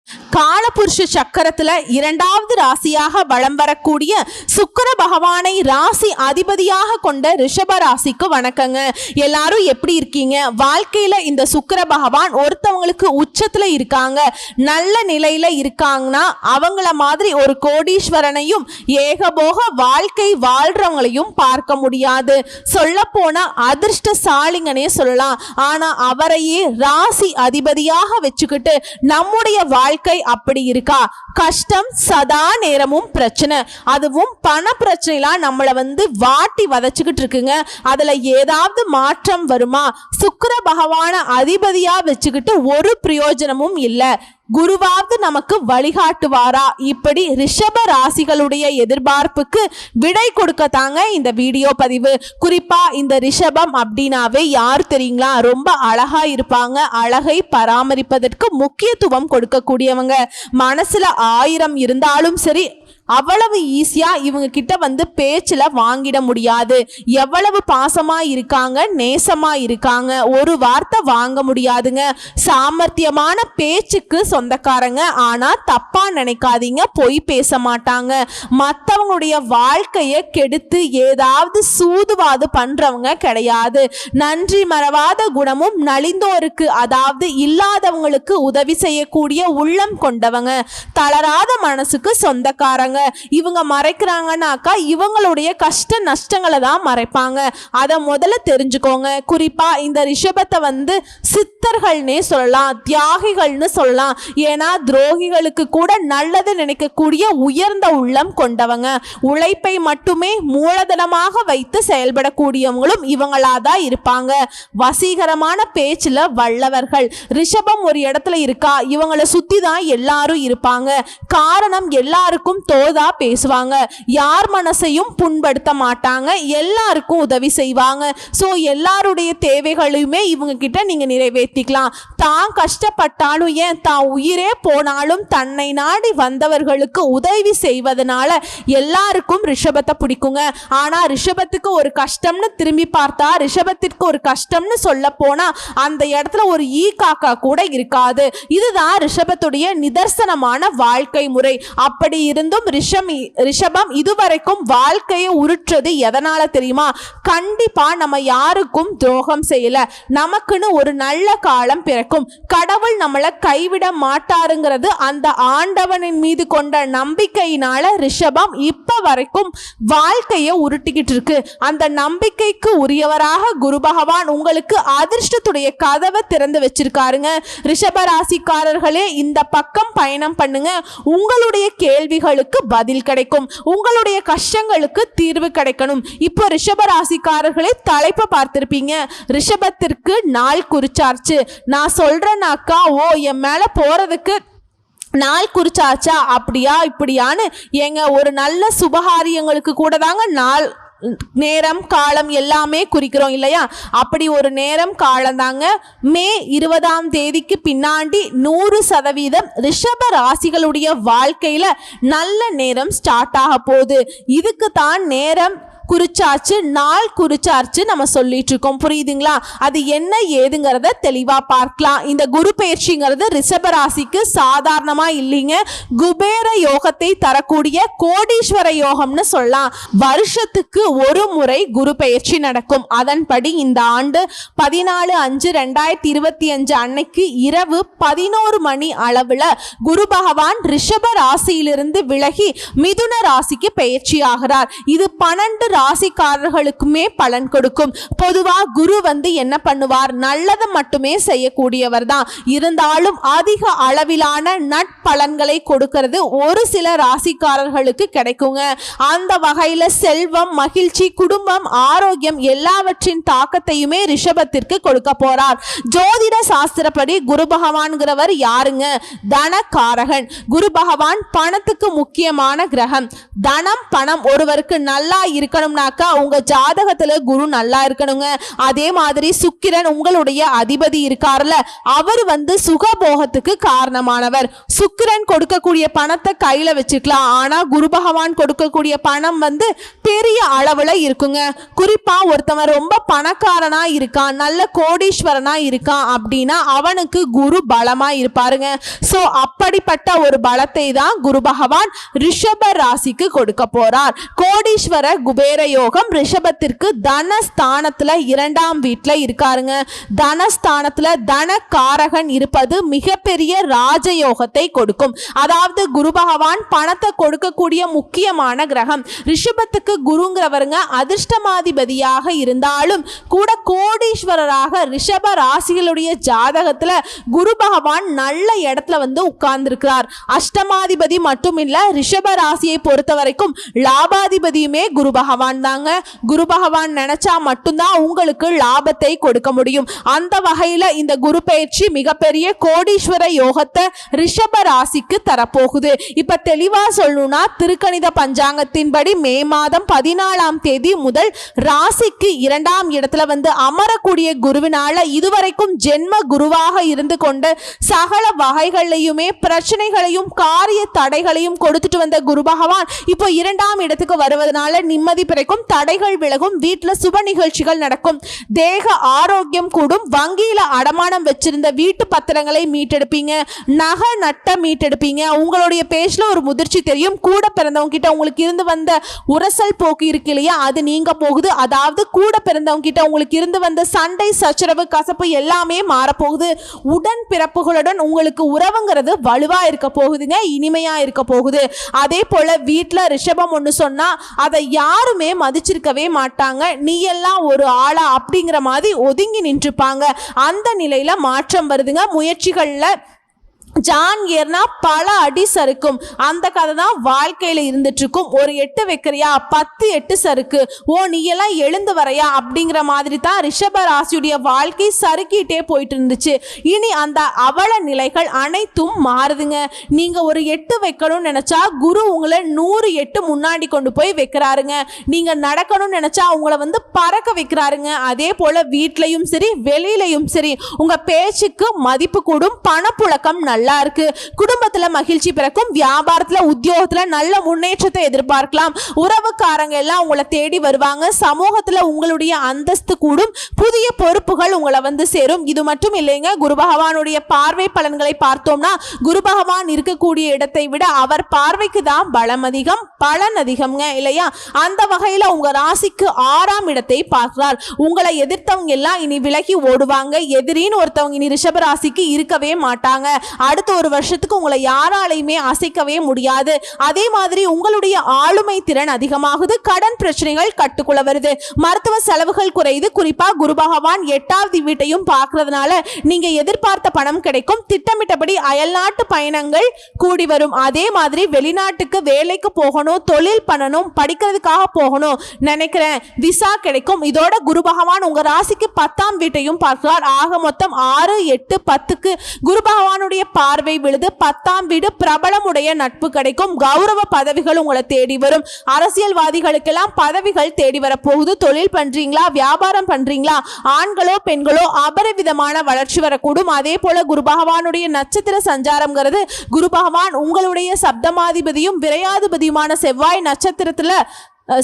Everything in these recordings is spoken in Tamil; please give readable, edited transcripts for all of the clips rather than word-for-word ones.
காலபுருஷ சக்கரத்துல இரண்டாவது ராசியாக வலம் வரக்கூடிய சுக்கிர பகவானை ராசி அதிபதியாக கொண்ட ரிஷப ராசிக்கு வணக்கங்க. எல்லாரும் எப்படி இருக்கீங்க? வாழ்க்கையில இந்த சுக்கிர பகவான் ஒருத்தவங்களுக்கு உச்சத்துல இருக்காங்க, நல்ல நிலையில இருக்காங்கன்னா அவங்கள மாதிரி ஒரு கோடீஸ்வரனையும் ஏகபோக வாழ்க்கை வாழ்றவங்களையும் பார்க்க முடியாது. சொல்ல போனா அதிர்ஷ்டசாலிங்கனே சொல்லலாம். ஆனா அவரையே ராசி அதிபதியாக வச்சுக்கிட்டு நம்முடைய வாழ்க்கை அப்படி இருக்கா? கஷ்டம் சதா நேரமும் பிரச்சனை, அதுவும் பண பிரச்சனைலாம் நம்மள வாட்டி வதச்சுக்கிட்டு இருக்குங்க. அதுல ஏதாவது மாற்றம் வருமா? சுக்கிர பகவான அதிபதியா வச்சுக்கிட்டு ஒரு பிரயோஜனமும் இல்லை. குருவாவது நமக்கு வழிகாட்டுவாரா? இப்படி ரிஷப ராசிகளுடைய எதிர்பார்ப்புக்கு விடை கொடுக்கத்தாங்க இந்த வீடியோ பதிவு. குறிப்பா இந்த ரிஷபம் அப்படின்னாவே யார் தெரியுங்களா? ரொம்ப அழகா இருப்பாங்க. அழகை பராமரிப்பதற்கு முக்கியத்துவம் கொடுக்கக்கூடியவங்க. மனசுல 1000 இருந்தாலும் சரி, அவ்வளவு ஈஸியா இவங்க கிட்ட பேச்சுல வாங்கிட முடியாது. எவ்வளவு பாசமா இருக்காங்க, நேசமா இருக்காங்க, ஒரு வார்த்தை வாங்க முடியாதுங்க. சாமர்த்தியமான பேச்சுக்கு சொந்தக்காரங்க. ஆனா தப்பா நினைக்காதீங்க, பொய் பேச மாட்டாங்க. மற்றவங்களுடைய வாழ்க்கையை கெடுத்து ஏதாவது சூதுவாது பண்றவங்க கிடையாது. நன்றி மறவாத குணமும் நலிந்தோருக்கு, அதாவது இல்லாதவங்களுக்கு உதவி செய்யக்கூடிய உள்ளம் கொண்டவங்க. தளராத மனசுக்கு சொந்தக்காரங்க. இவங்க மறைக்கிறாங்கன்னாக்கா இவங்களுடைய கஷ்ட நஷ்டங்களை தான் மறைப்பாங்க. அதை முதல்ல தெரிஞ்சுக்கோங்க. குறிப்பா இந்த ரிஷபத்தை சித்தர்கள்னே சொல்லலாம், தியாகிகள்னு சொல்லலாம். ஏன்னா துரோகிகளுக்கு கூட நல்லது நினைக்கக்கூடிய உயர்ந்த உள்ளம் கொண்டவங்க. உழைப்பை மட்டுமே மூலதனமாக வைத்து செயல்படக்கூடியவங்களும் இவங்களாதான் இருப்பாங்க. வசீகரமான பேச்சுல வல்லவர்கள். ரிஷபம் ஒரு இடத்துல இருக்கா, இவங்களை சுத்தி தான் எல்லாரும் இருப்பாங்க. காரணம், எல்லாருக்கும் தோதா பேசுவாங்க, யார் மனசையும் புண்படுத்த மாட்டாங்க, எல்லாருக்கும் உதவி செய்வாங்க. ஸோ எல்லாருடைய தேவைகளையுமே இவங்க கிட்ட நீங்க நிறைவேற்றிக்கலாம். தான் கஷ்டப்பட்டாலும், ஏன் தான் உயிரே போனாலும் தன்னை நாடி வந்தவர்களுக்கு உதவி செய்வதனால எல்லாருக்கும் ரிஷபத்தை பிடிக்குங்க. ஆனா ரிஷபத்துக்கு ஒரு கஷ்டம்னு திரும்பி பார்த்தா, ரிஷபத்திற்கு ஒரு கஷ்டம்னு சொல்ல போனா அந்த இடத்துல ஒரு ஈ காக்கா கூட இருக்காது. இதுதான் ரிஷபத்துடைய நிதர்சனமான வாழ்க்கை முறை. அப்படி இருந்தும் ரிஷபம் இதுவரைக்கும் வாழ்க்கையை உருற்றது எதனால தெரியுமா? கண்டிப்பா நம்ம யாருக்கும் துரோகம் செய்யல. நமக்குன்னு ஒரு நல்ல காலம் பிறக்கும். கடவுள் நம்மளை கைவிட மாட்டாருங்கிறது அந்த ஆண்டவனின் மீது கொண்ட நம்பிக்கையினால ரிஷபம் இப்ப வரைக்கும் வாழ்க்கையை உருட்டிக்கிட்டு இருக்கு. அந்த நம்பிக்கைக்கு உரியவராக குரு பகவான் உங்களுக்கு அதிர்ஷ்டத்துடைய கதவை திறந்து வச்சிருக்காருங்க. ரிஷப ராசிக்காரர்களே, இந்த பக்கம் பயணம் பண்ணுங்க. உங்களுடைய கேள்விகளுக்கு பதில் கிடைக்கும், உங்களுடைய கஷ்டங்களுக்கு தீர்வு கிடைக்கணும். இப்போ ரிஷப ராசிக்காரர்களே, தலைப்பை பார்த்திருப்பீங்க. ரிஷபத்திற்கு நாள் குறிச்சார்ச்சு. நான் சொல்றேனாக்கா, ஓ என் மேல போறதுக்கு நாள் குறிச்சாச்சா, அப்படியா இப்படியான்னு ஏங்க, ஒரு நல்ல சுபகாரியங்களுக்கு கூட தாங்க நாள், நேரம், காலம் எல்லாமே குறிக்கிறோம் இல்லையா? அப்படி ஒரு நேரம் காலம் தாங்க. மே 20ஆம் தேதிக்கு பின்னாடி 100% ரிஷப ராசிகளுடைய வாழ்க்கையில நல்ல நேரம் ஸ்டார்ட் ஆக போகுது. இதுக்கு தான் நேரம் குறிச்சாச்சு, நாள் குறிச்சாச்சு நம்ம சொல்லிட்டு இருக்கோம். புரியுதுங்களா? அது என்ன ஏதுங்கிறத தெளிவா பார்க்கலாம். இந்த குரு பயிற்சிங்கிறது ரிஷப ராசிக்கு சாதாரணமா இல்லைங்க. குபேர யோகத்தை தரக்கூடிய கோடீஸ்வர யோகம்னு சொல்லலாம். வருஷத்துக்கு ஒரு முறை குரு பயிற்சி நடக்கும். அதன்படி இந்த ஆண்டு 14/5/2025 அன்னைக்கு இரவு 11 மணி அளவுல குரு பகவான் ரிஷப ராசியிலிருந்து விலகி மிதுன ராசிக்கு பயிற்சி ஆகிறார். இது 12 ராசிக்காரர்களுக்குமே பலன் கொடுக்கும். பொதுவா குரு என்ன பண்ணுவார்? நல்லதை மட்டுமே செய்யக்கூடியவர் தான். இருந்தாலும் அதிக அளவிலான நட்பலன்களை கொடுக்கிறது ஒரு சில ராசிக்காரர்களுக்கு கிடைக்குங்க. அந்த வகையில செல்வம், மகிழ்ச்சி, குடும்பம், ஆரோக்கியம் எல்லாவற்றின் தாக்கத்தையுமே ரிஷபத்திற்கு கொடுக்க போறார். ஜோதிட சாஸ்திரப்படி குரு பகவான்கிறவர் யாருங்க? தனகாரகன். குரு பகவான் பணத்துக்கு முக்கியமான கிரகம். தனம், பணம் ஒருவருக்கு நல்லா இருக்கணும் இருக்கணும்னாக்கா உங்க ஜாதகத்துல குரு நல்லா இருக்கணுங்க. அதே மாதிரி சுக்கிரன் உங்களுடைய அதிபதி இருக்காருல, அவர் சுகபோகத்துக்கு காரணமானவர். சுக்கிரன் கொடுக்கக்கூடிய பணத்தை கையில வச்சுக்கலாம், ஆனா குரு பகவான் கொடுக்கக்கூடிய பணம் பெரிய அளவுல இருக்குங்க. குறிப்பா ஒருத்தவன் ரொம்ப பணக்காரனா இருக்கான், நல்ல கோடீஸ்வரனா இருக்கான் அப்படின்னா அவனுக்கு குரு பலமா இருப்பாருங்க. சோ அப்படிப்பட்ட ஒரு பலத்தை தான் குரு பகவான் ரிஷப ராசிக்கு கொடுக்க போறார். கோடீஸ்வர குபேர யோகம் ரிஷபத்திற்கு தனஸ்தானத்துல 2ஆம் வீட்டுல இருக்காருங்க. தனஸ்தானத்துல தன காரகன் இருப்பது மிகப்பெரிய ராஜயோகத்தை கொடுக்கும். அதாவது குரு பகவான் பணத்தை கொடுக்கக்கூடிய முக்கியமான கிரகம். ரிஷபத்துக்கு குருங்கிறவருங்க அதிர்ஷ்டமாதிபதியாக இருந்தாலும் கூட கோடீஸ்வரராக ரிஷப ராசிகளுடைய ஜாதகத்துல குரு பகவான் நல்ல இடத்துல உட்கார்ந்திருக்கிறார். அஷ்டமாதிபதி மட்டும் இல்ல, ரிஷப ராசியை பொறுத்த வரைக்கும் லாபாதிபதியுமே குரு பகவான் தாங்க. குரு பகவான் நினைச்சா மட்டும்தான் உங்களுக்கு லாபத்தை கொடுக்க முடியும். அந்த வகையில இந்த குரு பயிற்சி மிகப்பெரிய கோடீஸ்வர யோகத்தை ரிஷப ராசிக்கு தரப்போகுது. இப்ப தெளிவா சொல்லணும்னா திருக்கணித பஞ்சாங்கத்தின்படி மே மாதம் 14ஆம் தேதி முதல் ராசிக்கு 2ஆம் இடத்துல அமரக்கூடிய குருவினால இதுவரைக்கும் ஜென்ம குருவாக இருந்து கொண்டு சகல வகைகளையுமே பிரச்சனைகளையும் காரிய தடைகளையும் கொடுத்துட்டு வந்த குரு பகவான் இப்போ 2ஆம் இடத்துக்கு வருவதனால நிம்மதி பிறக்கும், தடைகள் விலகும், வீட்டுல சுப நிகழ்ச்சிகள் நடக்கும், தேக ஆரோக்கியம் கூடும், வங்கியில அடமானம் வச்சிருந்த வீட்டு பத்திரங்களை மீட்டெடுப்பீங்க, நகை நட்ட மீட்டெடுப்பீங்க. உங்களுடைய பேச்சுல ஒரு முதிர்ச்சி தெரியும். கூட பிறந்தவங்க கிட்ட உங்களுக்கு இருந்து வந்த உரசல் போக்கு இருக்கு இல்லையா, அது நீங்க போகுது. அதாவது கூட பிறந்தவங்க கிட்ட உங்களுக்கு இருந்து வந்த சண்டை சச்சரவு கசப்பு எல்லாமே மாறப்போகுது. உடன் பிறப்புகளுடன் உங்களுக்கு உறவுங்கிறது வலுவா இருக்க போகுதுங்க, இனிமையா இருக்க போகுது. அதே போல வீட்டுல ரிஷபம் ஒண்ணு சொன்னா அதை யாருமே மதிச்சிருக்கவே மாட்டாங்க. நீ எல்லாம் ஒரு ஆளா அப்படிங்கிற மாதிரி ஒதுங்கி நின்றுப்பாங்க. அந்த நிலையில மாற்றம் வருதுங்க. முயற்சிகள்ல ஜான் ஏர்னா பல அடி சறுக்கும். அந்த கதை தான் வாழ்க்கையில இருந்துட்டு இருக்கும். ஒரு 8 வைக்கிறியா 10 8 சறுக்கு, ஓ நீ எல்லாம் எழுந்து வரையா அப்படிங்கிற மாதிரி தான் ரிஷப ராசியுடைய வாழ்க்கை சறுக்கிட்டே போயிட்டு இருந்துச்சு. இனி அந்த அவல நிலைகள் அனைத்தும் மாறுதுங்க. நீங்க ஒரு 8 வைக்கணும்னு நினைச்சா குரு உங்களை 100 8 முன்னாடி கொண்டு போய் வைக்கிறாருங்க. நீங்க நடக்கணும்னு நினைச்சா உங்களை பறக்க வைக்கிறாருங்க. அதே போல வீட்லயும் சரி வெளியிலையும் சரி உங்க பேச்சுக்கு மதிப்பு கூடும், பணப்புழக்கம் நல்லா இருக்கு, குடும்பத்துல மகிழ்ச்சி பிறக்கும், வியாபாரத்துல உத்தியோகத்துல நல்ல முன்னேற்றத்தை எதிர்பார்க்கலாம், உறவுக்காரங்க எல்லாம் உங்களை தேடி வருவாங்க, சமூகத்துல உங்களுடைய அந்தஸ்து கூடும், புதிய பொறுப்புகள் உங்களை சேரும். இது மட்டும் இல்லைங்க, குரு பகவானுடைய பார்வை பலன்களை பார்த்தோம்னா குரு பகவான் இருக்கக்கூடிய இடத்தை விட அவர் பார்வைக்கு தான் பலம் அதிகம், பலன் அதிகம்ங்க இல்லையா. அந்த வகையில உங்க ராசிக்கு 6ஆம் இடத்தை பார்க்கிறார். உங்களை எதிர்த்தவங்க எல்லாம் இனி விலகி ஓடுவாங்க. எதிரின்னு ஒருத்தவங்க இனி ரிஷப ராசிக்கு இருக்கவே மாட்டாங்க. அடுத்த ஒரு வருஷத்துக்கு உங்களை யாராலையுமே அசைக்கவே முடியாது. அதே மாதிரி உங்களுடைய ஆளுமை திறன் அதிகமாகுது, கடன் பிரச்சனைகள் கட்டுக்குள்ள வருது, மருத்துவ செலவுகள் குறையுது. குறிப்பா குரு பகவான் 8ஆவது வீட்டையும் பார்க்கறதுனால நீங்க எதிர்பார்த்த பணம் கிடைக்கும். திட்டமிட்டபடி அயல்நாட்டு பயணங்கள் கூடி வரும். அதே மாதிரி வெளிநாட்டுக்கு வேலைக்கு போகணும், தொழில் பண்ணணும், படிக்கிறதுக்காக போகணும் நினைக்கிறேன், விசா கிடைக்கும். இதோட குரு பகவான் உங்க ராசிக்கு 10ஆம் வீட்டையும் பார்க்கிறார். ஆக மொத்தம் 6 8 10க்கு குரு பகவானுடைய பார்வை விழுது. 10ஆம் வீடு பிரபலமுடைய நட்பு கிடைக்கும், கௌரவ பதவிகள் உங்களை தேடி வரும். அரசியல்வாதிகளுக்கெல்லாம் பதவிகள் தேடி வரப்போகுது. தொழில் பண்றீங்களா, வியாபாரம் பண்றீங்களா, ஆண்களோ பெண்களோ அபரிவிதமான வளர்ச்சி வரக்கூடும். அதே போல குரு பகவானுடைய நட்சத்திர சஞ்சாரம்ங்கிறது குரு பகவான் உங்களுடைய சப்தமாதிபதியும் விரையாதிபதியுமான செவ்வாய் நட்சத்திரத்துல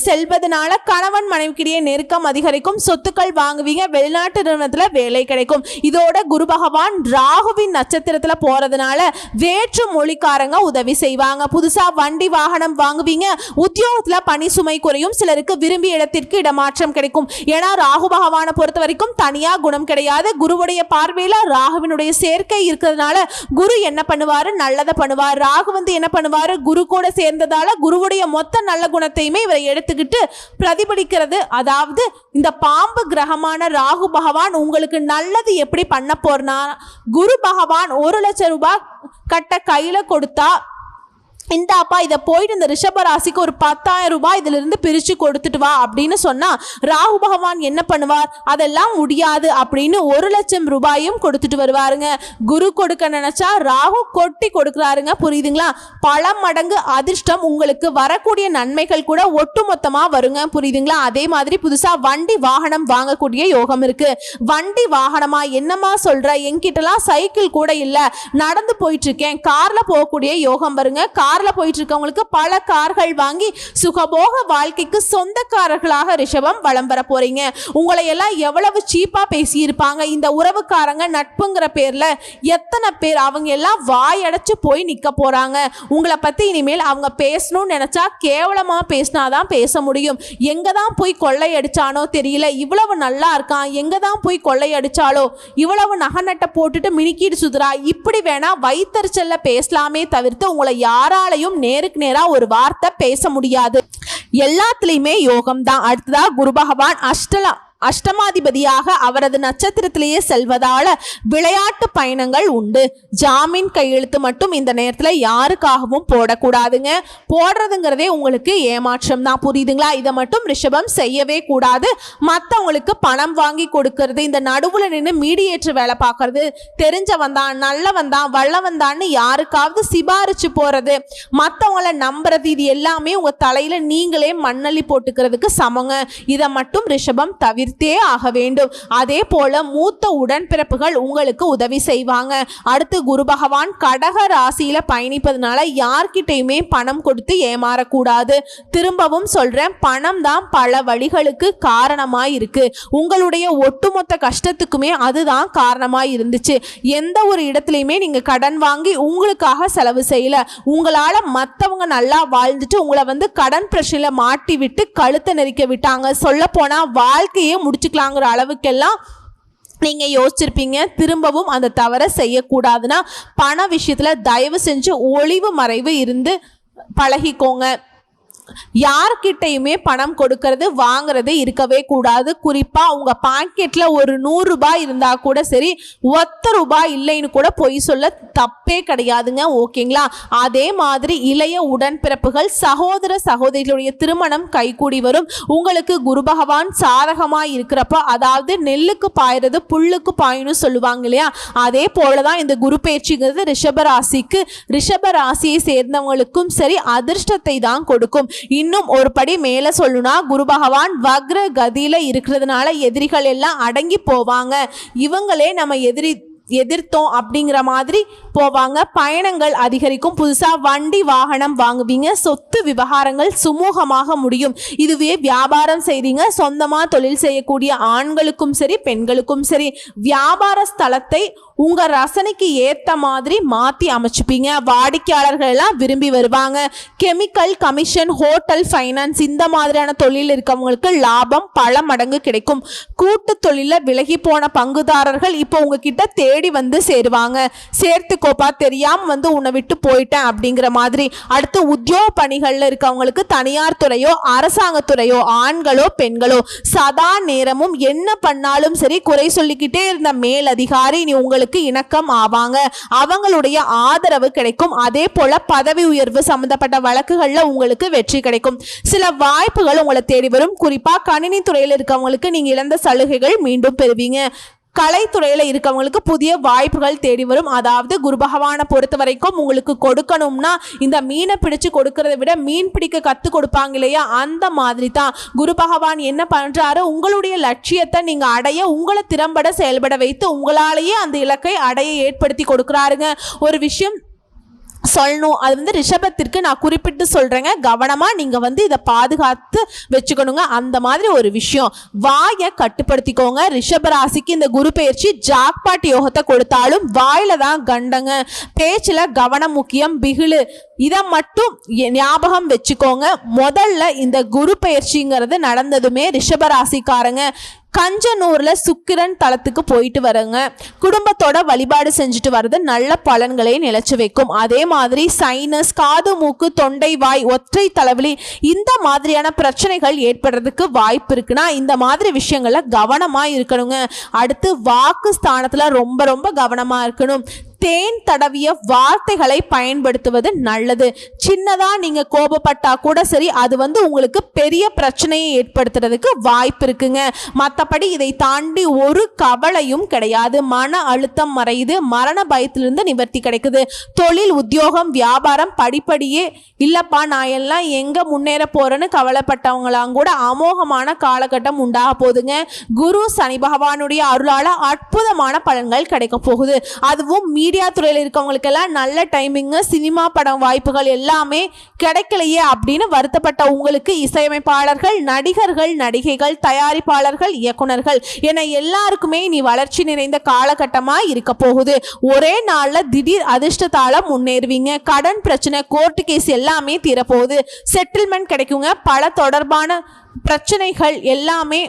செல்வதனால கணவன் மனைவிக்கிடையே நெருக்கம் அதிகரிக்கும், சொத்துக்கள் வாங்குவீங்க, வெளிநாட்டு நிறுவனத்துல வேலை கிடைக்கும். இதோட குரு பகவான் ராகுவின் நட்சத்திரத்துல போறதுனால வேற்று மொழிக்காரங்க உதவி செய்வாங்க. புதுசா வண்டி வாகனம் வாங்குவீங்க, உத்தியோகத்துல பணி சுமை குறையும், சிலருக்கு விரும்பிய இடத்திற்கு இடமாற்றம் கிடைக்கும். ஏன்னா ராகு பகவானை பொறுத்த வரைக்கும் தனியா குணம் கிடையாது. குருவுடைய பார்வையில ராகுவினுடைய சேர்க்கை இருக்கிறதுனால குரு என்ன பண்ணுவாரு, நல்லதை பண்ணுவார். ராகு என்ன பண்ணுவாரு, குரு கூட சேர்ந்ததால குருவுடைய மொத்த நல்ல குணத்தையுமே இவரை எடுத்துக்கிட்டு பிரதிபலிக்கிறது. அதாவது இந்த பாம்பு கிரகமான ராகு பகவான் உங்களுக்கு நல்லது எப்படி பண்ண போறனா, குரு பகவான் 1 லட்சம் ரூபாய் கட்ட கையில கொடுத்தா இந்தாப்பா இதை போயிட்டு இந்த ரிஷப ராசிக்கு ஒரு 10,000 ரூபாய் இதுல இருந்து பிரிச்சு கொடுத்துட்டு வா அப்படின்னு சொன்னா ராகு பகவான் என்ன பண்ணுவார்? அதெல்லாம் முடியாது அப்படின்னு 1,00,000 ரூபாயும் கொடுத்துட்டு வருவாருங்க. குரு கொடுக்க நினைச்சா ராகு கொட்டி கொடுக்குறாருங்க. புரியுதுங்களா? பல மடங்கு அதிர்ஷ்டம் உங்களுக்கு வரக்கூடிய நன்மைகள் கூட ஒட்டுமொத்தமா வருங்க. புரியுதுங்களா? அதே மாதிரி புதுசா வண்டி வாகனம் வாங்கக்கூடிய யோகம் இருக்கு. வண்டி வாகனமா என்னமா சொல்ற? என்கிட்டலாம் சைக்கிள் கூட இல்ல, நடந்து போயிட்டு இருக்கேன், கார்ல போகக்கூடிய யோகம் வருங்க. கார்ல போயிட்டு இருக்கவங்களுக்கு பல கார்கள் வாங்கி சுகபோக வாழ்க்கைக்கு சொந்தக்காரர்களாக ரிஷபம் வலம் வர போறீங்க. உங்களை எல்லாம் எவ்வளவு சீப்பா பேசி இருப்பாங்க இந்த உறவுக்காரங்க, நட்புங்கிற பேர்ல எத்தனை பேர் அவங்க எல்லாம் வாயடைச்சு போய் நிக்க போறாங்க. உங்களை பத்தி இனிமேல் அவங்க பேசணும்னு நினைச்சா கேவலமா பேசினாதான் பேச முடியும். எங்க தான் போய் கொள்ளையடிச்சானோ தெரியல, இவ்வளவு நல்லா இருக்கான், எங்க தான் போய் கொள்ளையடிச்சாலோ, இவ்வளவு நகை நட்டை போட்டுட்டு மினிக்கிட்டு சுதுரா, இப்படி வேணா வைத்தறிச்சல்ல பேசலாமே தவிர்த்து உங்களை யாராலையும் நேருக்கு நேரா ஒரு வார்த்தை பேச முடியாது. எல்லாத்துலயுமே யோகம் தான். அடுத்ததா குரு பகவான் அஷ்டமாதிபதியாக அவரது நட்சத்திரத்திலேயே செல்வதால விளையாட்டு பயணங்கள் உண்டு. ஜாமீன் கையெழுத்து மட்டும் இந்த நேரத்தில் யாருக்காகவும் போடக்கூடாதுங்க. போடுறதுங்கிறதே உங்களுக்கு ஏமாற்றம் தான். புரியுதுங்களா? இதை மட்டும் ரிஷபம் செய்யவே கூடாது. மற்றவங்களுக்கு பணம் வாங்கி கொடுக்கறது, இந்த நடுவில் நின்று மீடியேட்டர் வேலை பார்க்கறது, தெரிஞ்சவன் தான், நல்லவன் தான், வல்லவன் தான்னு யாருக்காவது சிபாரிச்சு போறது, மற்றவங்களை நம்புறது, இது எல்லாமே உங்க தலையில நீங்களே மண்ணள்ளி போட்டுக்கிறதுக்கு சமங்க. இதை மட்டும் ரிஷபம் தவிர்த்து ஆக வேண்டும். அதே போல மூத்த உடன்பிறப்புகள் உங்களுக்கு உதவி செய்வாங்க. அடுத்து குரு பகவான் கடக ராசியில பயணிப்பதனால யார்கிட்டையுமே பணம் கொடுத்து ஏமாறக்கூடாது. திரும்பவும் சொல்றேன், பணம் தான் பல வழிகளுக்கு காரணமாய் இருக்கு. உங்களுடைய ஒட்டுமொத்த கஷ்டத்துக்குமே அதுதான் காரணமாய் இருந்துச்சு. எந்த ஒரு இடத்துலையுமே நீங்க கடன் வாங்கி உங்களுக்காக செலவு செய்யல. உங்களால மற்றவங்க நல்லா வாழ்ந்துட்டு உங்களை கடன் பிரச்சனையில மாட்டி விட்டு கழுத்தை நெரிக்க விட்டாங்க. சொல்ல போனா வாழ்க்கையை முடிச்சுக்கலாங்கிற அளவுக்கெல்லாம் நீங்க யோசிச்சிருப்பீங்க. திரும்பவும் அந்த தவறை செய்யக்கூடாதுன்னா பண விஷயத்துல தயவு செஞ்சு ஒளிவு மறைவு இருந்து பழகிக்கோங்க. யார்கிட்டையுமே பணம் கொடுக்கறது வாங்குறது இருக்கவே கூடாது. குறிப்பா உங்க பாக்கெட்ல ஒரு 100 ரூபாய் இருந்தா கூட சரி, ₹1 இல்லைன்னு கூட பொய் சொல்ல தப்பே கிடையாதுங்க. ஓகேங்களா? அதே மாதிரி இளைய உடன்பிறப்புகள், சகோதர சகோதரிகளுடைய திருமணம் கைகூடி வரும். உங்களுக்கு குரு பகவான் சாதகமாய் இருக்கிறப்ப, அதாவது நெல்லுக்கு பாயிறது புல்லுக்கு பாயணும் சொல்லுவாங்க இல்லையா? அதே போலதான் இந்த குரு பயிற்சிங்கிறது ரிஷபராசிக்கு, ரிஷபராசியை சேர்ந்தவங்களுக்கும் சரி அதிர்ஷ்டத்தை தான் கொடுக்கும். இன்னும் ஒரு படி மேல சொல்லுனா, குரு பகவான் வக்ர கதியில இருக்கிறதுனால எதிரிகள் எல்லாம் அடங்கி போவாங்க. இவங்களே நம்ம எதிர்த்தோம் அப்படிங்கிற மாதிரி போவாங்க. பயணங்கள் அதிகரிக்கும். புதுசா வண்டி வாகனம் வாங்குவீங்க. சொத்து விவகாரங்கள் சுமூகமாக முடியும். இதுவே வியாபாரம் செய்றீங்க, சொந்தமா தொழில் செய்யக்கூடிய ஆண்களுக்கும் சரி பெண்களுக்கும் சரி, வியாபார ஸ்தலத்தை உங்க ரசனைக்கு ஏத்த மாதிரி மாத்தி அமைச்சுப்பீங்க. வாடிக்கையாளர்கள் எல்லாம் விரும்பி வருவாங்க. கெமிக்கல், கமிஷன், ஹோட்டல், ஃபைனான்ஸ் இந்த மாதிரியான தொழில் இருக்கவங்களுக்கு லாபம் பல மடங்கு கிடைக்கும். கூட்டு தொழில விலகி போன பங்குதாரர்கள் இப்போ உங்ககிட்ட தேடி சேருவாங்க. சேர்த்துக்கோப்பா, தெரியாம உன்னை விட்டு போயிட்டேன் அப்படிங்கிற மாதிரி. அடுத்து உத்தியோக பணிகள்ல இருக்கவங்களுக்கு தனியார் துறையோ அரசாங்கத்துறையோ ஆண்களோ பெண்களோ சதா நேரமும் என்ன பண்ணாலும் சரி குறை சொல்லிக்கிட்டே இருந்த மேலதிகாரி நீ உங்களுக்கு இணக்கம் ஆவாங்க. அவங்களுடைய ஆதரவு கிடைக்கும். அதே போல பதவி உயர்வு சம்பந்தப்பட்ட வழக்குகள்ல உங்களுக்கு வெற்றி கிடைக்கும். சில வாய்ப்புகள் உங்களை தேடி வரும். குறிப்பா கணினி துறையில் இருக்கவங்களுக்கு நீங்க இழந்த சலுகைகள் மீண்டும் பெறுவீங்க. கலைத்துறையில இருக்கவங்களுக்கு புதிய வாய்ப்புகள் தேடி வரும். அதாவது குரு பகவானை பொறுத்த வரைக்கும் உங்களுக்கு கொடுக்கணும்னா இந்த மீனை பிடிச்சு கொடுக்கறதை விட மீன் பிடிக்க கத்து கொடுப்பாங்க இல்லையா, அந்த மாதிரி தான் குரு பகவான் என்ன பண்றாரு, உங்களுடைய லட்சியத்தை நீங்க அடைய உங்களை திறம்பட செயல்பட வைத்து உங்களாலேயே அந்த இலக்கை அடைய ஏற்படுத்தி கொடுக்குறாருங்க. ஒரு விஷயம் சொல்லணும், அது ரிஷபத்திற்கு நான் குறிப்பிட்டு சொல்றேங்க, கவனமா நீங்க இதை பாதுகாத்து வச்சுக்கணுங்க. அந்த மாதிரி ஒரு விஷயம், வாயை கட்டுப்படுத்திக்கோங்க. ரிஷபராசிக்கு இந்த குரு பயிற்சி ஜாக்பாட் யோகத்தை கொடுத்தாலும் வாயில தான் கண்டங்க. பேச்சுல கவனம் முக்கியம். பிகிலு இதை மட்டும் ஞாபகம் வச்சுக்கோங்க. முதல்ல இந்த குரு பயிற்சிங்கிறது நடந்ததுமே ரிஷபராசிக்காரங்க கஞ்சனூர்ல சுக்கிரன் தலத்துக்கு போயிட்டு வரங்க. குடும்பத்தோட வழிபாடு செஞ்சுட்டு வர்றது நல்ல பலன்களை நிலைச்சு வைக்கும். அதே மாதிரி சைனஸ், காது மூக்கு தொண்டை வாய் ஒற்றை தலைவலி இந்த மாதிரியான பிரச்சனைகள் ஏற்படுறதுக்கு வாய்ப்பு இருக்குன்னா இந்த மாதிரி விஷயங்கள்ல கவனமா இருக்கணுங்க. அடுத்து வாக்கு ஸ்தானத்துல ரொம்ப ரொம்ப கவனமா இருக்கணும். தேன் தடவிய வார்த்தைகளை பயன்படுத்துவது நல்லது. சின்னதா நீங்க கோபப்பட்டா கூட சரி, அது உங்களுக்கு பெரிய பிரச்சனையை ஏற்படுத்துறதுக்கு வாய்ப்பு இருக்குங்க. மற்றபடி இதை தாண்டி ஒரு கவலையும் கிடையாது. மன அழுத்தம் மறையுது, மரண பயத்திலிருந்து நிவர்த்தி கிடைக்குது. தொழில், உத்தியோகம், வியாபாரம் படிப்படியே இல்லப்பா நான் எல்லாம் எங்க முன்னேற போறேன்னு கவலைப்பட்டவங்களாம் கூட அமோகமான காலகட்டம் உண்டாக போகுதுங்க. குரு சனி பகவானுடைய அருளால அற்புதமான பலன்கள் கிடைக்க போகுது. அதுவும் மீடியா துறையில் இருக்கவங்களுக்கு எல்லாம் நல்ல டைமிங். சினிமா படம் வாய்ப்புகள் எல்லாமே கிடைக்கலையே அப்படின்னு வருத்தப்பட்ட உங்களுக்கு இசையமைப்பாளர்கள், நடிகர்கள், நடிகைகள், தயாரிப்பாளர்கள், இயக்குனர்கள் என எல்லாருக்குமே நீ வளர்ச்சி நிறைந்த காலகட்டமா இருக்க போகுது. ஒரே நாள்ல திடீர் அதிர்ஷ்டத்தால முன்னேறுவீங்க. கடன் பிரச்சனை, கோர்ட் கேஸ் எல்லாமே தீரப்போகுது. செட்டில்மெண்ட் கிடைக்குங்க. பல தொடர்பான பிரச்சனைகள் எல்லாமே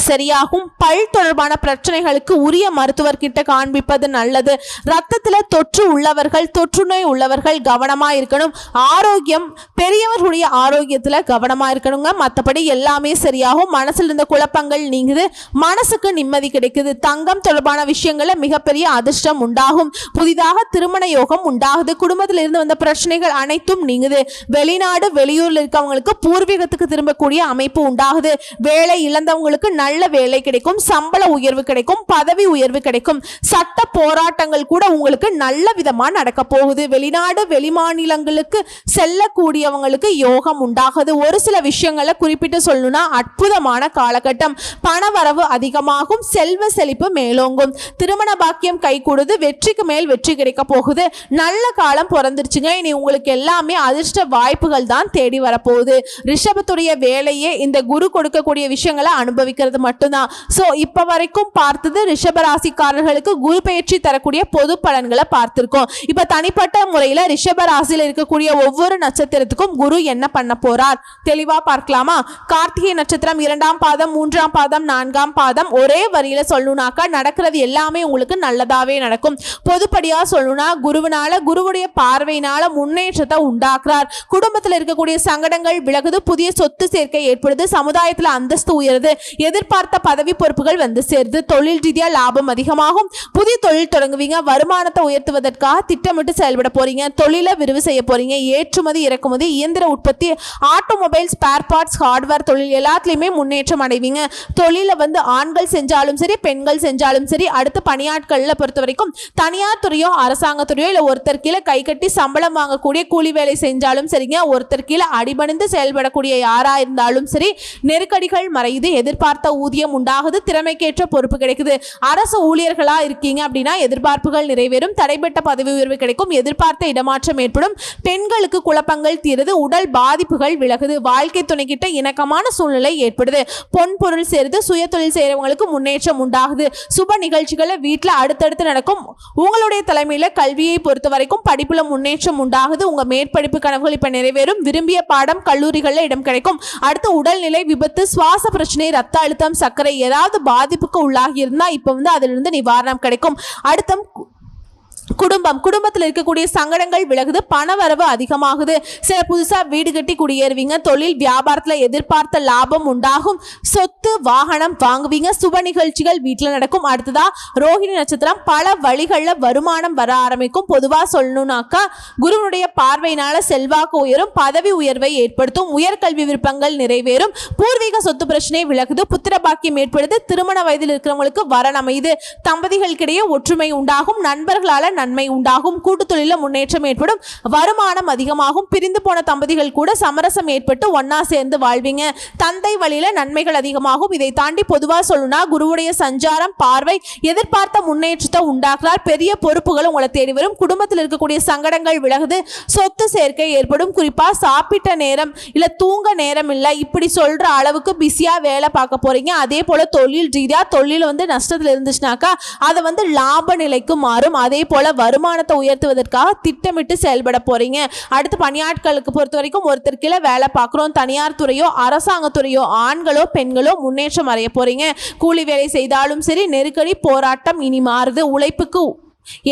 சரியாகும். பல் தொடர்பான பிரச்சனைகளுக்கு உரிய மருத்துவர்கிட்ட காண்பிப்பது நல்லது. ரத்தத்துல தொற்று உள்ளவர்கள், தொற்று நோய் உள்ளவர்கள் கவனமா இருக்கணும். ஆரோக்கியம், பெரியவர்களுடைய ஆரோக்கியத்துல கவனமா இருக்கணுங்க. மற்றபடி எல்லாமே சரியாகும். மனசுல இருந்த குழப்பங்கள் நீங்குது, மனசுக்கு நிம்மதி கிடைக்குது. தங்கம் தொடர்பான விஷயங்கள்ல மிகப்பெரிய அதிர்ஷ்டம் உண்டாகும். புதிதாக திருமண யோகம் உண்டாகுது. குடும்பத்தில் இருந்து வந்த பிரச்சனைகள் அனைத்தும் நீங்குது. வெளிநாடு, வெளியூர்ல இருக்கவங்களுக்கு பூர்வீகத்துக்கு திரும்பக்கூடிய அமைப்பு உண்டாகுது. வேலை இழந்தவங்களுக்கு நல்ல வேலை கிடைக்கும், சம்பள உயர்வு கிடைக்கும், பதவி உயர்வு கிடைக்கும். சட்ட போராட்டங்கள் கூட உங்களுக்கு நல்ல விதமா நடக்க போகுது. வெளிநாடு, வெளிமாநிலங்களுக்கு செல்லக்கூடியவங்களுக்கு யோகம் உண்டாகுது. ஒரு சில விஷயங்களை குறிப்பிட்டு சொல்லணும்னா அற்புதமான காலகட்டம். பணவரவு அதிகமாகும், செல்வ செழிப்பு மேலோங்கும். திருமண பாக்கியம் கை கொடுத்து வெற்றிக்கு மேல் வெற்றி கிடைக்க போகுது. நல்ல காலம் பிறந்துருச்சுங்க. இனி உங்களுக்கு எல்லாமே அதிர்ஷ்ட வாய்ப்புகள் தான் தேடி வரப்போகுது. ரிஷபத்துடைய வேலையே இந்த குரு கொடுக்கக்கூடிய விஷயங்களை அனுபவிக்கிறது மட்டும்தான். சோ இப்ப வரைக்கும் பார்த்தது ரிஷபராசிக்காரர்களுக்கு குரு பயிற்சி தரக்கூடிய பொது பலன்களை பார்த்திருக்கோம். இப்ப தனிப்பட்ட முறையில ரிஷபராசியில இருக்கக்கூடிய ஒவ்வொரு நட்சத்திரத்துக்கும் குரு என்ன பண்ண போறார் தெளிவா பார்க்கலாமா? கார்த்திகை நட்சத்திரம் 2ஆம் பாதம், 3ஆம் பாதம், 4ஆம் பாதம் ஒரே வரியில சொல்லணும்னாக்கா நடக்கிறது எல்லாமே உங்களுக்கு நல்லதாவே நடக்கும். பொதுப்படியா சொல்லணும்னா குருவினால, குருவுடைய பார்வையினால முன்னேற்றத்தை உண்டாக்குறார். குடும்பத்தில் இருக்கக்கூடிய சங்கடங்கள் விலகுது, புதிய சொத்து சேர்க்கை ஏற்படுது, சமுதாயத்துல அந்தஸ்து உயருது, எதிர்பார்த்த பதவி பொறுப்புகள் வந்து சேருது, தொழில் ரீதியா லாபம் அதிகமாகும், புதிய தொழில் தொடங்குவீங்க, வருமானத்தை உயர்த்துவதற்காக திட்டமிட்டு செயல்பட போறீங்க, தொழிலை விரிவு செய்ய போறீங்க, ஏற்றுமதி இறக்குமதி, இயந்திர உற்பத்தி, ஆட்டோமொபைல், ஸ்பேர் பார்ட்ஸ், ஹார்ட்வேர் தொழில் எல்லாத்துலயுமே முன்னேற்றம் அடைவீங்க. தொழில ஆண்கள் செஞ்சாலும் சரி, பெண்கள் செஞ்சாலும் சரி, அடுத்து பணியாட்கள்ல பொறுத்த வரைக்கும் தனியார் துறையோ அரசாங்கத்துறையோ இல்ல ஒருத்தர் கீழே கை கட்டி சம்பளம் வாங்கக்கூடிய கூலி வேலை செஞ்சாலும் சரிங்க, ஒருத்தர் கீழே அடிபணிந்து செயல்படக்கூடிய யாரா இருந்தாலும் சரி, நெருக்கடிகள் மறையுது, எதிர்பார்த்த ஊதியம் உண்டாகுது, திறமைக்கேற்ற பொறுப்பு கிடைக்குது. அரசு ஊழியர்களா இருக்கீங்க அப்படின்னா எதிர்பார்ப்புகள் நிறைவேறும், தடைபட்ட பதவி உயர்வு கிடைக்கும், எதிர்பார்த்த இடமாற்றம் ஏற்படும், பெண்களுக்கு குழப்பங்கள் தீருது, உடல் பாதிப்புகள் விலகுது, வாழ்க்கை துணைக்கிட்ட இணக்கமான சூழ்நிலை ஏற்படுது, பொன் பொருள் சேருது, சுய தொழில் செய்யறவங்களுக்கு முன்னேற்றம் உண்டாகுது, சுப நிகழ்ச்சிகளை வீட்டில் அடுத்தடுத்து நடக்கும். உங்களுடைய தலைமையில கல்வியை பொறுத்த வரைக்கும் படிப்புல முன்னேற்றம் உண்டாகுது, உங்க மேற்படிப்பு கனவுகள் இப்ப நிறைவேறும், விரும்பிய பாடம் கல்லூரிகள்ல இடம் கிடைக்கும். அடுத்து உடல்நிலை, விபத்து, சுவாச பிரச்சனை, ரத்த அழுத்தம், சர்க்கரை ஏதாவது பாதிப்புக்கு உள்ளாகி இருந்தா இப்ப அதிலிருந்து நிவாரணம் கிடைக்கும். அடுத்த குடும்பத்தில் இருக்கக்கூடிய சங்கடங்கள் விலகுது, பணவரவு அதிகமாகுது, சில புதுசா வீடு கட்டி குடியேறுவீங்க, தொழில் வியாபாரத்துல எதிர்பார்த்த லாபம் உண்டாகும், சொத்து வாகனம் வாங்குவீங்க, சுப நிகழ்ச்சிகள் வீட்டில் நடக்கும். அடுத்ததா ரோஹிணி நட்சத்திரம், பல வழிகளில் வருமானம் வர ஆரம்பிக்கும். பொதுவா சொல்லணும்னாக்கா குருவனுடைய பார்வையினால செல்வாக்கு உயரும், பதவி உயர்வை ஏற்படுத்தும், உயர்கல்வி விருப்பங்கள் நிறைவேறும், பூர்வீக சொத்து பிரச்சனை விலகுது, புத்திர பாக்கியம் ஏற்படுது, திருமண வயதில் இருக்கிறவங்களுக்கு வரன் அமைது, தம்பதிகளுக்கிடையே ஒற்றுமை உண்டாகும், நண்பர்களால நன்மை உண்டாகும், கூட்டு தொழில முன்னேற்றம் ஏற்படும், வருமானம் அதிகமாகும், பிரிந்து போன தம்பதிகள் கூட சமரசம் ஏற்பட்டு ஒன்னா சேர்ந்து வாழ்வீங்க, தந்தை வழியில நன்மைகள் அதிகமாகும். இதை தாண்டி பொதுவா சொல்லணும்னா குருவுடைய சஞ்சாரம், பார்வை எதிர்பார்த்த முன்னேற்றத்தை உண்டாக்குறார், பெரிய பொறுப்புகள் உங்களை தேடி வரும், குடும்பத்தில் இருக்கக்கூடிய சங்கடங்கள் விலகுது, சொத்து சேர்க்கை ஏற்படும். குறிப்பா சாப்பிட்ட நேரம் இல்ல தூங்க நேரம் இல்ல இப்படி சொல்ற அளவுக்கு பிஸியா வேலை பார்க்க போறீங்க. அதே போல தொழில் ரீதியா தொழில் நஷ்டத்துல இருந்துச்சுனாக்கா அதை லாப நிலைக்கு மாறும். அதே போல வருமானத்தை உயர்த்துவதற்காக திட்டமிட்டு செயல்பட போறீங்க. அடுத்து பணியாட்களுக்கு பொறுத்த வரைக்கும் ஒருத்தர் கீழே வேலை பார்க்குறோம், தனியார் துறையோ அரசாங்கத்துறையோ ஆண்களோ பெண்களோ முன்னேற்றம் அடைய போறீங்க. கூலி வேலை செய்தாலும் சரி, நெருக்கடி போராட்டம் இனி மாறுது, உழைப்புக்கு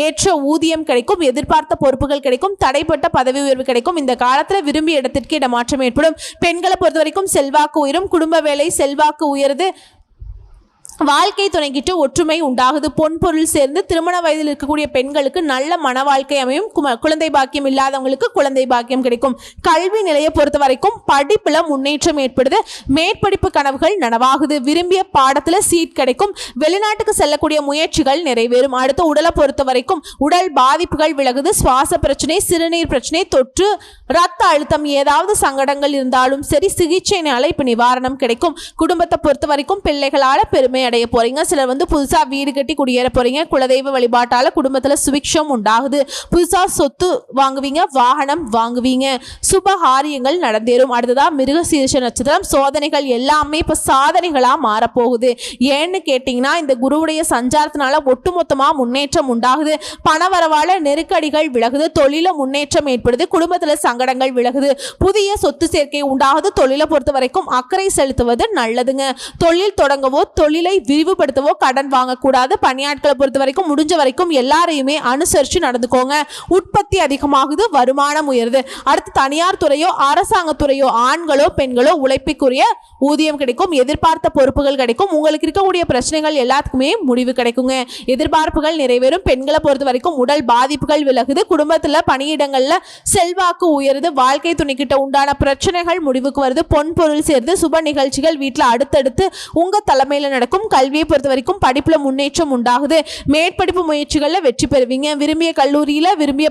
ஏற்ற ஊதியம் கிடைக்கும், எதிர்பார்த்த பொறுப்புகள் கிடைக்கும், தடைப்பட்ட பதவி உயர்வு கிடைக்கும். இந்த காலத்துல விரும்பிய இடத்திற்கு இடமாற்றம் ஏற்படும். பெண்களை பொறுத்த வரைக்கும் செல்வாக்கு உயரும், குடும்ப வேலை செல்வாக்கு உயருது, வாழ்க்கை துணைக்கிட்டு ஒற்றுமை உண்டாகுது. பொன் பொருள் சேர்ந்து திருமண வயதில் இருக்கக்கூடிய பெண்களுக்கு நல்ல மன வாழ்க்கை அமையும். குழந்தை பாக்கியம் இல்லாதவங்களுக்கு குழந்தை பாக்கியம் கிடைக்கும். கல்வி நிலையை பொறுத்த வரைக்கும் படிப்புல முன்னேற்றம் ஏற்படுது. மேற்படிப்பு கனவுகள் நனவாகுது. விரும்பிய பாடத்துல சீட் கிடைக்கும். வெளிநாட்டுக்கு செல்லக்கூடிய முயற்சிகள் நிறைவேறும். அடுத்து உடலை பொறுத்த வரைக்கும் உடல் பாதிப்புகள் விலகுது. சுவாச பிரச்சனை, சிறுநீர் பிரச்சனை, தொற்று, ரத்த அழுத்தம், ஏதாவது சங்கடங்கள் இருந்தாலும் சரி சிகிச்சைனால இப்ப நிவாரணம் கிடைக்கும். குடும்பத்தை பொறுத்த வரைக்கும் பிள்ளைகளால பெருமை அடைய போறீங்க. சிலர் புதுசா வீடு கட்டி குடியேற போறீங்க. குலதெய்வ வழிபாட்டால குடும்பத்துல சுபிக்ஷம் உண்டாகுது. புதுசா சொத்து வாங்குவீங்க, வாகனம் வாங்குவீங்க, சுபகாரியங்கள் நடந்தேறும். அடுத்ததா மிருகசீரிஷ நட்சத்திரம். சோதனைகள் எல்லாமே இப்ப சாதனைகளா மாறப்போகுது. ஏன்னு கேட்டீங்கன்னா இந்த குருவுடைய சஞ்சாரத்தினால ஒட்டுமொத்தமா முன்னேற்றம் உண்டாகுது. பணவரவால நெருக்கடிகள் விலகுது. தொழில முன்னேற்றம் ஏற்படுது. குடும்பத்துல சங்கடங்கள் விலகுது. புதிய சொத்து சேர்க்கை உண்டாகுது. தொழிலை பொறுத்த வரைக்கும் அக்கறை செலுத்துவது நல்லதுங்க. தொழில் தொடங்கவோ தொழிலை விரிவுபடுத்தவோ கடன் வாங்கக்கூடாது. பணியாட்களை பொறுத்த வரைக்கும் முடிஞ்ச வரைக்கும் எல்லாரையுமே அனுசரித்து நடந்துக்கோங்க. உற்பத்தி அதிகமாகுது, வருமானம் உயருது. அடுத்து தனியார் துறையோ அரசாங்க துறையோ ஆண்களோ பெண்களோ உழைப்புக்குரிய ஊதியம் கிடைக்கும். எதிர்பார்த்த பொறுப்புகள் கிடைக்கும். உங்களுக்கு இருக்கக்கூடிய பிரச்சனைகள் எல்லாத்துக்குமே முடிவு கிடைக்குங்க. எதிர்பார்ப்புகள் நிறைவேறும். பெண்களை பொறுத்த வரைக்கும் உடல் பாதிப்புகள் விலகுது. குடும்பத்தில் பணியிடங்கள்ல செல்வாக்கு உயருது. வாழ்க்கை துணைக்கிட்ட உண்டான பிரச்சனைகள் முடிவுக்கு வருது. பொன் பொருள் சேர்ந்து சுப நிகழ்ச்சிகள் வீட்டில் அடுத்தடுத்து உங்க தலைமையில் நடக்கும். கல்வியை பொறுத்த வரைக்கும் படிப்புல முன்னேற்றம் உண்டாகுது. மேற்படிப்பு முயற்சிகள்ல வெற்றி பெறுவீங்க. விரும்பிய கல்லூரியில விரும்பிய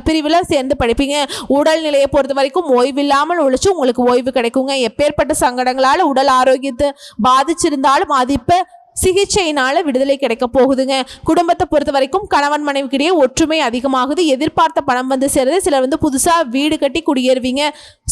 பிரிவில் சேர்ந்து படிப்பீங்க. உடல் நிலையை பொறுத்த வரைக்கும் ஓய்வில்லாமல் உழைச்சு உங்களுக்கு ஓய்வு கிடைக்குங்க. எப்பேற்பட்ட சங்கடங்களால உடல் ஆரோக்கியத்தை பாதிச்சிருந்தாலும் அது இப்ப சிகிச்சையினால விடுதலை கிடைக்க போகுதுங்க. குடும்பத்தை பொறுத்த வரைக்கும் கணவன் மனைவிக்கிடையே ஒற்றுமை அதிகமாகுது. எதிர்பார்த்த பணம் சேருது. சிலர் புதுசா வீடு கட்டி குடியேறுவீங்க,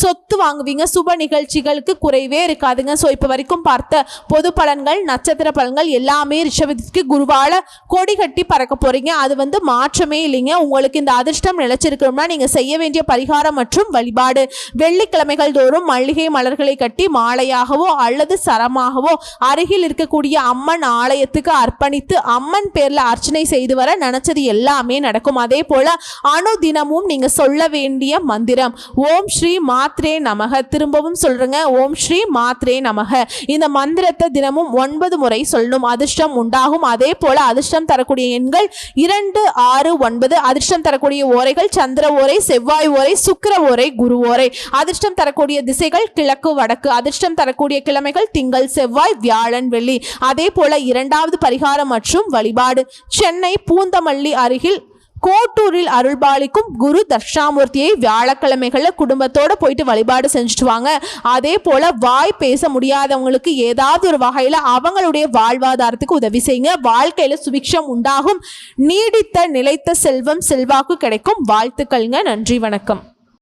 சொத்து வாங்குவீங்க. சுப நிகழ்ச்சிகளுக்கு குறைவே இருக்காதுங்க. ஸோ இப்போ வரைக்கும் பார்த்த பொது பலன்கள், நட்சத்திர பலன்கள் எல்லாமே ரிஷபத்துக்கு குருவால கொடி கட்டி பறக்க போறீங்க. அது மாற்றமே இல்லைங்க. உங்களுக்கு இந்த அதிர்ஷ்டம் நிலைச்சிருக்கணும்னா நீங்க செய்ய வேண்டிய பரிகாரம் மற்றும் வழிபாடு, வெள்ளிக்கிழமைகள் தோறும் மல்லிகை மலர்களை கட்டி மாலையாகவோ அல்லது சரமாகவோ அருகில் இருக்கக்கூடிய அம்மன் ஆலயத்துக்கு அர்ப்பணித்து அம்மன் பேர்ல அர்ச்சனை செய்து வர நினைச்சது எல்லாமே நடக்கும். அதே போல அனுதினமும் நீங்க சொல்ல வேண்டிய மந்திரம் ஓம் ஸ்ரீ மாத்ரே நமக. திரும்பவும் சொல்றேங்க, ஓம் ஸ்ரீ மாத்ரே நமக. இந்த மந்திரத்தை தினமும் 9 முறை சொல்லணும். அதிர்ஷ்டம் உண்டாகும். அதே போல அதிர்ஷ்டம் தரக்கூடிய எண்கள் 2, 6, 9. அதிர்ஷ்டம் தரக்கூடிய ஓரைகள் சந்திர ஓரை, செவ்வாய் ஓரை, சுக்கிர ஓரை, குரு ஓரை. அதிர்ஷ்டம் தரக்கூடிய திசைகள் கிழக்கு வடக்கு. அதிர்ஷ்டம் தரக்கூடிய கிழமைகள் திங்கள், செவ்வாய், வியாழன், வெள்ளி. அதே போல இரண்டாவது பரிகாரம் மற்றும் வழிபாடு, சென்னை பூந்தமல்லி அருகில் கோட்டூரில் அருள்பாலிக்கும் குரு தட்சிணாமூர்த்தியை வியாழக்கிழமைகளில் குடும்பத்தோட போயிட்டு வழிபாடு செஞ்சுட்டு வாங்க. அதே போல வாய் பேச முடியாதவங்களுக்கு ஏதாவது ஒரு வகையில் அவங்களுடைய வாழ்வாதாரத்துக்கு உதவி செய்யுங்க. வாழ்க்கையில சுபிக்ஷம் உண்டாகும். நீடித்த நிலைத்த செல்வம் செல்வாக்கு கிடைக்கும். வாழ்த்துக்கள்ங்க. நன்றி, வணக்கம்.